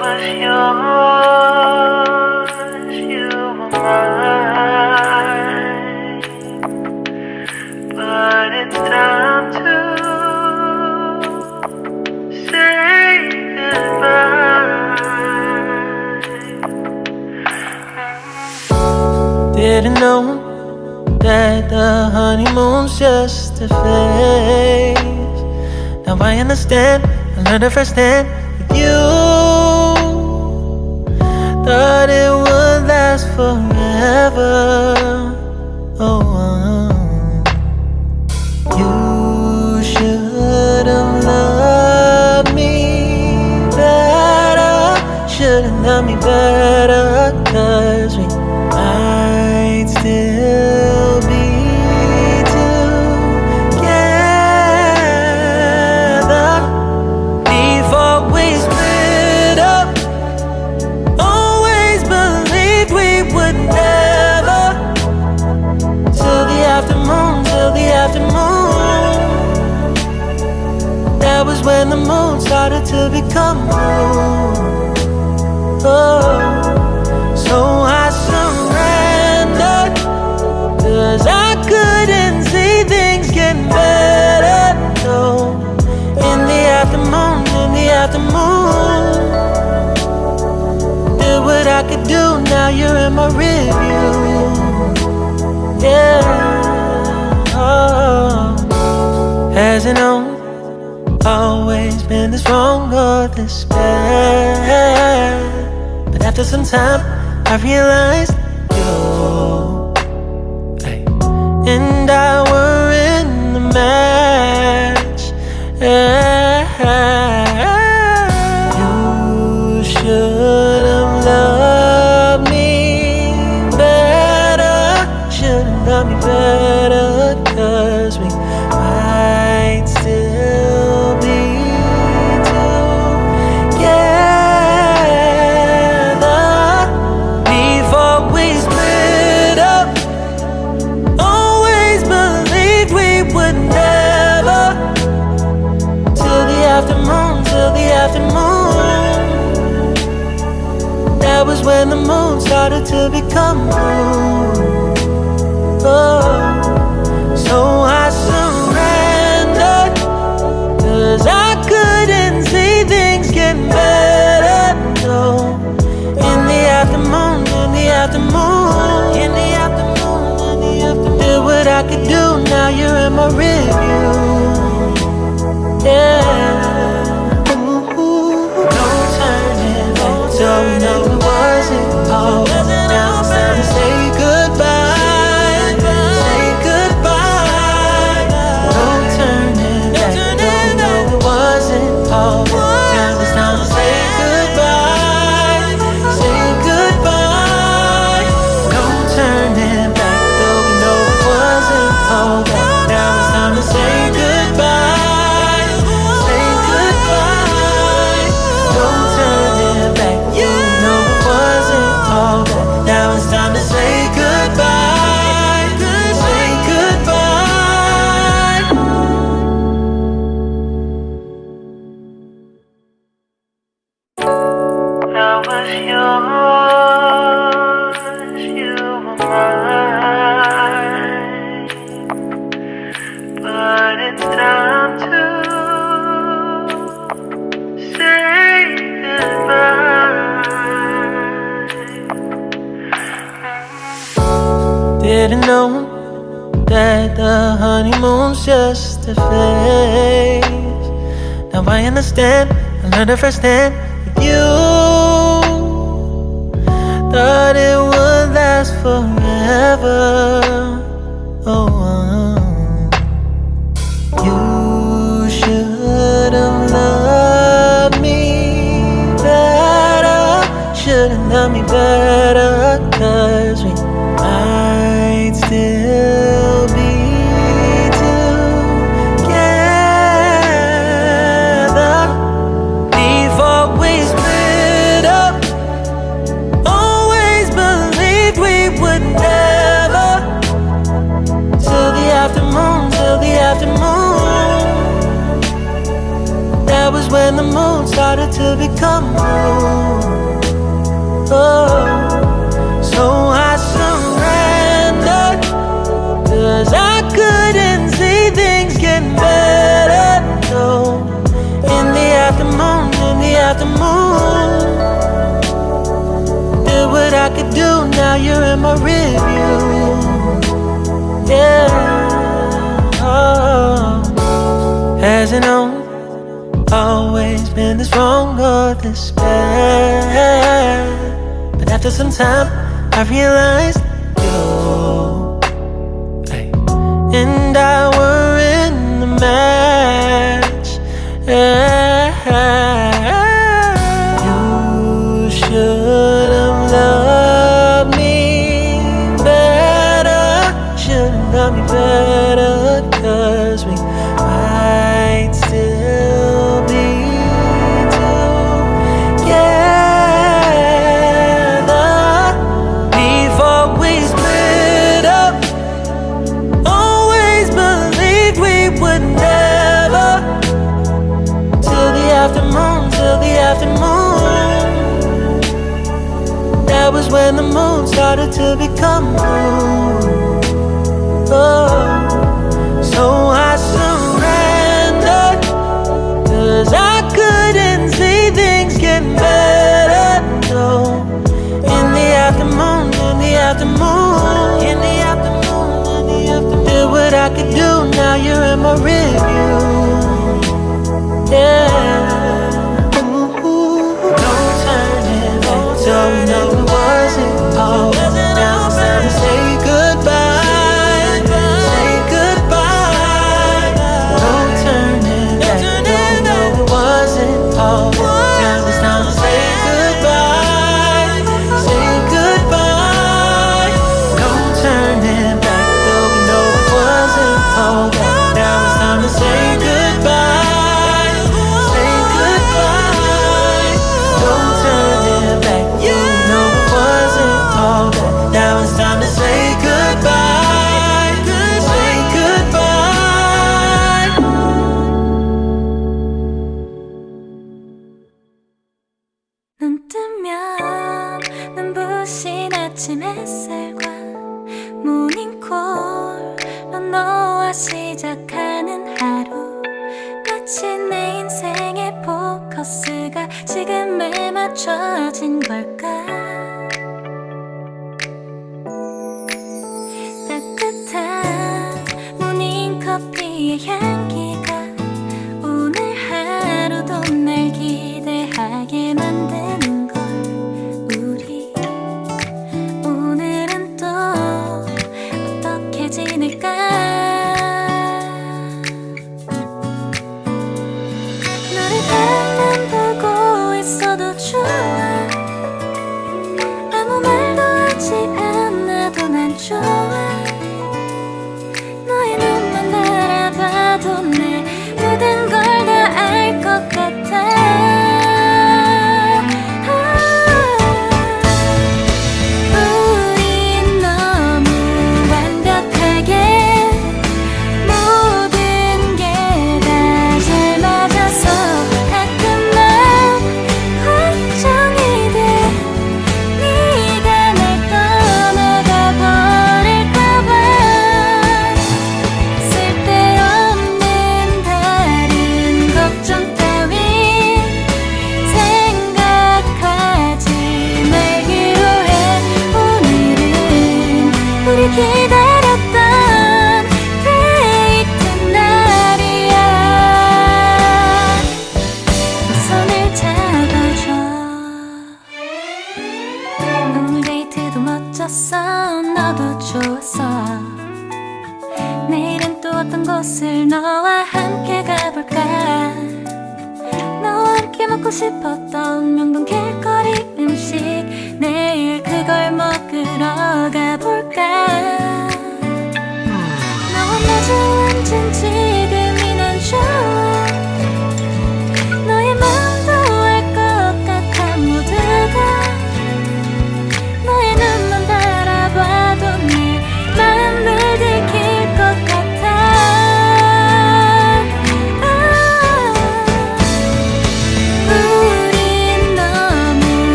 was yours, you were mine, but it's time to say goodbye. Didn't know that the honeymoon's just a phase. Now I understand, I learned it firsthand with you. Thought it would last forever. Oh, you should have loved me better. Should have loved me better, 'cause we might still be together before we split up. Always believed we would never. Till the afternoon, till the afternoon. That was when the moon started to become moon. Oh, so I surrendered, 'cause I couldn't see things getting better. No, in the afternoon, in the afternoon. Did what I could do, now you're in my rearview. Yeah, oh. Hasn't always been this wrong or this bad, but after some time I realized you and I were in the match. You should have loved me better. Should have loved me better, 'cause we might still be together before we split up. Always believed we would never. Till the afternoon, till the afternoon. That was when the moon started to become moon. Oh, so I surrendered, 'cause I couldn't see things getting better. No, in the afternoon, in the afternoon, in the afternoon, in the afternoon. Did what I could do, now you're in my rearview. Yeah, ooh, no turning back. So we know it wasn't all. Now it's time to say goodbye. Say goodbye. No turning back. Don't know it wasn't all. Now it's time to say goodbye. Say goodbye. No turning back. Though we know it wasn't all. Now it's time to say goodbye. Say goodbye. No turning back. You know it wasn't all. Now it's time to say goodbye. Say goodbye. I was yours, you were mine, but it's time to say goodbye. Didn't know that the honeymoon's just a phase. Now I understand, I learned it firsthand with you. Thought it would last forever. Oh, you should have loved me better. Should have loved me better, 'cause we might still be together before we split up. Always believed we would never. Till the afternoon, till the afternoon. That was when the moon started started to become blue. Oh, so I surrendered, 'cause I couldn't see things getting better. No, in the afternoon, did what I could do, now you're in my review. Yeah, oh. Hasn't always been this wrong or this bad, but after some time I realized you and I were in the match. You should have loved me better, should have loved me better, 'cause we might still be together before we split up. Always believed we would never, till the afternoon, that was when the moon started to become blue. Oh, so I surrendered, 'cause I couldn't see things getting better. No, in the afternoon, did what I could do, now you're in my review. Yeah, ooh, no turning back. Don't know it wasn't all. Now it's time to say goodbye. Say goodbye. No turning back. Don't know it wasn't all. Now it's time to say goodbye. Say goodbye. No turning back. Though we know it wasn't all. Now it's time to say goodbye. Say goodbye. No turning back. You know it wasn't all that. Now it's time to say goodbye. Say goodbye. 눈 뜨면 눈부신 아침 햇살과 모닝콜로 너와 시작하는 하루, 마치 내 인생의 포커스가 지금에 맞춰진 걸까. 따뜻한 모닝커피의 향기가 오늘 하루도 날 기대하게 만드는 걸. 우리 오늘은 또 어떻게 지낼까. 너를 바라만 보고 있어도 좋아. 아무 말도 하지 않아도 난 좋아. 너의 눈만 바라봐도 내 모든 걸 다 알 것 같아. 우린 너무 완벽하게 모든 게 다 잘 맞아서 가끔 난 걱정이 돼. 네가 날 떠나가 버릴까봐. 쓸데없는 다른 걱정 따윈 생각하지 말기로 해. 오늘은 우리 기다렸던 데이트 날이야. 손을 잡아줘. 오늘 데이트도 멋졌어. 너도 좋았어. 내일은 또 어떤 곳을 너와 함께 가볼까. 너와 함께 먹고 싶었던 명동 길거리 음식, 내일 그걸 먹으러 가볼까.